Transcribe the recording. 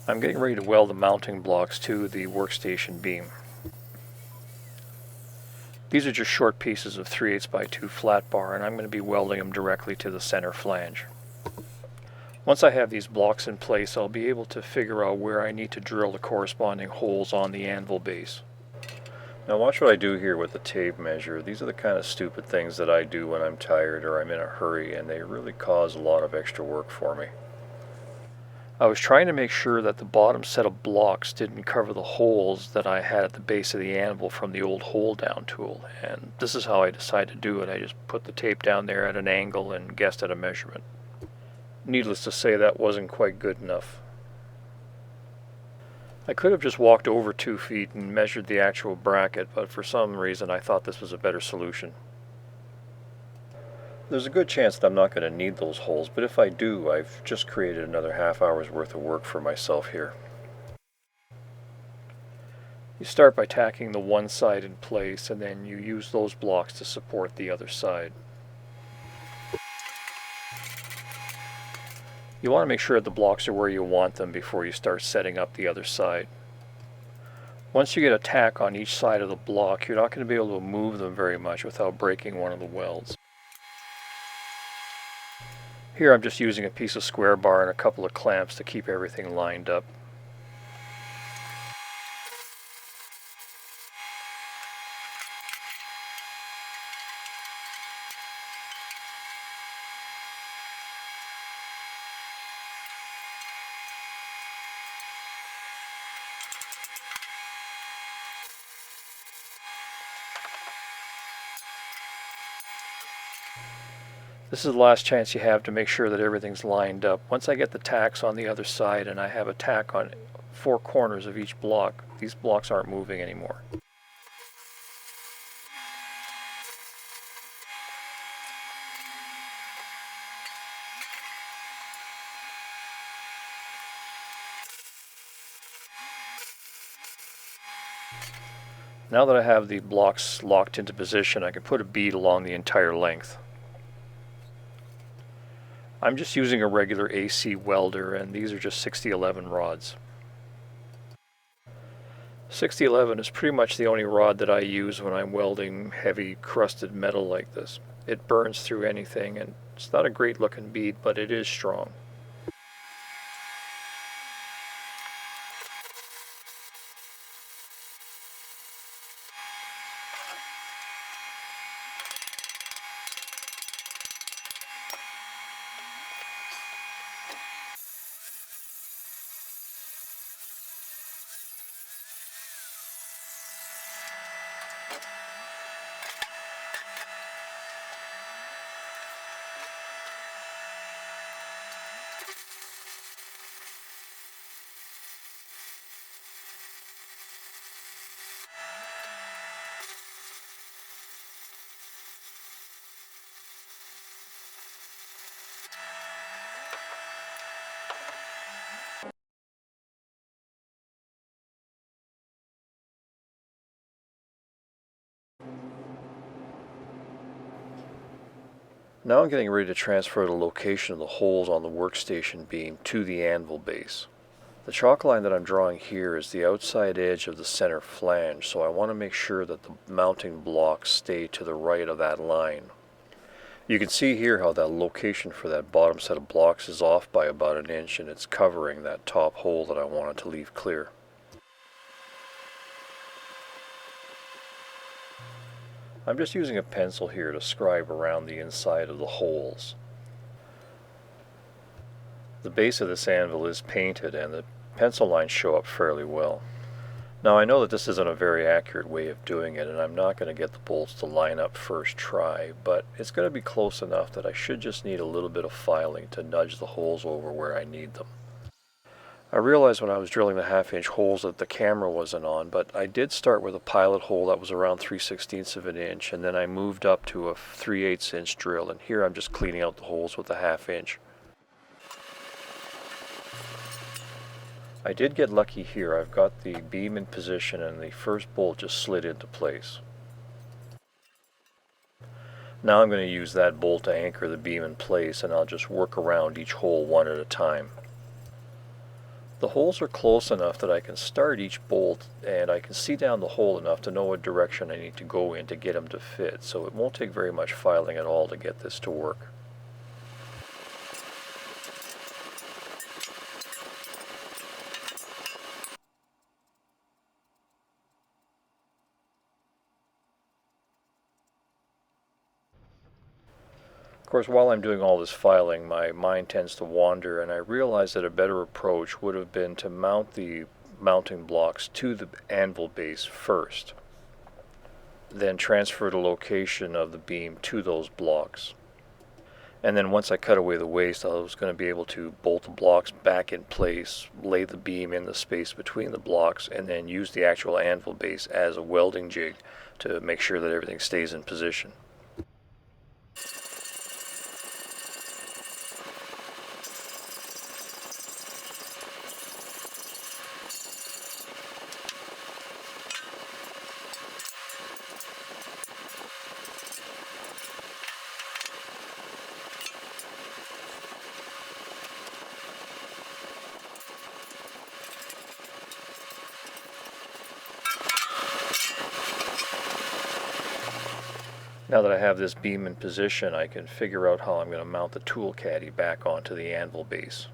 I'm getting ready to weld the mounting blocks to the workstation beam. These are just short pieces of 3/8 by 2 flat bar, and I'm going to be welding them directly to the center flange. Once I have these blocks in place, I'll be able to figure out where I need to drill the corresponding holes on the anvil base. Now watch what I do here with the tape measure. These are the kind of stupid things that I do when I'm tired or I'm in a hurry, and they really cause a lot of extra work for me. I was trying to make sure that the bottom set of blocks didn't cover the holes that I had at the base of the anvil from the old hole down tool, and this is how I decided to do it. I just put the tape down there at an angle and guessed at a measurement. Needless to say, that wasn't quite good enough. I could have just walked over 2 feet and measured the actual bracket, but for some reason I thought this was a better solution. There's a good chance that I'm not going to need those holes, but if I do, I've just created another half hour's worth of work for myself here. You start by tacking the one side in place, and then you use those blocks to support the other side. You want to make sure that the blocks are where you want them before you start setting up the other side. Once you get a tack on each side of the block, you're not going to be able to move them very much without breaking one of the welds. Here I'm just using a piece of square bar and a couple of clamps to keep everything lined up. This is the last chance you have to make sure that everything's lined up. Once I get the tacks on the other side and I have a tack on 4 corners of each block, these blocks aren't moving anymore. Now that I have the blocks locked into position, I can put a bead along the entire length. I'm just using a regular AC welder, and these are just 6011 rods. 6011 is pretty much the only rod that I use when I'm welding heavy crusted metal like this. It burns through anything, and it's not a great looking bead, but it is strong. Now I'm getting ready to transfer the location of the holes on the workstation beam to the anvil base. The chalk line that I'm drawing here is the outside edge of the center flange, so I want to make sure that the mounting blocks stay to the right of that line. You can see here how that location for that bottom set of blocks is off by about 1 inch, and it's covering that top hole that I wanted to leave clear. I'm just using a pencil here to scribe around the inside of the holes. The base of this anvil is painted and the pencil lines show up fairly well. Now I know that this isn't a very accurate way of doing it, and I'm not going to get the bolts to line up first try, but it's going to be close enough that I should just need a little bit of filing to nudge the holes over where I need them. I realized when I was drilling the 1/2 inch holes that the camera wasn't on, but I did start with a pilot hole that was around 3/16 of an inch, and then I moved up to a 3/8 inch drill, and here I'm just cleaning out the holes with a 1/2 inch. I did get lucky here. I've got the beam in position and the first bolt just slid into place. Now I'm going to use that bolt to anchor the beam in place, and I'll just work around each hole one at a time. The holes are close enough that I can start each bolt and I can see down the hole enough to know what direction I need to go in to get them to fit, so it won't take very much filing at all to get this to work. Of course, while I'm doing all this filing, my mind tends to wander, and I realize that a better approach would have been to mount the mounting blocks to the anvil base first, then transfer the location of the beam to those blocks. And then once I cut away the waste, I was going to be able to bolt the blocks back in place, lay the beam in the space between the blocks, and then use the actual anvil base as a welding jig to make sure that everything stays in position. Now that I have this beam in position, I can figure out how I'm going to mount the tool caddy back onto the anvil base.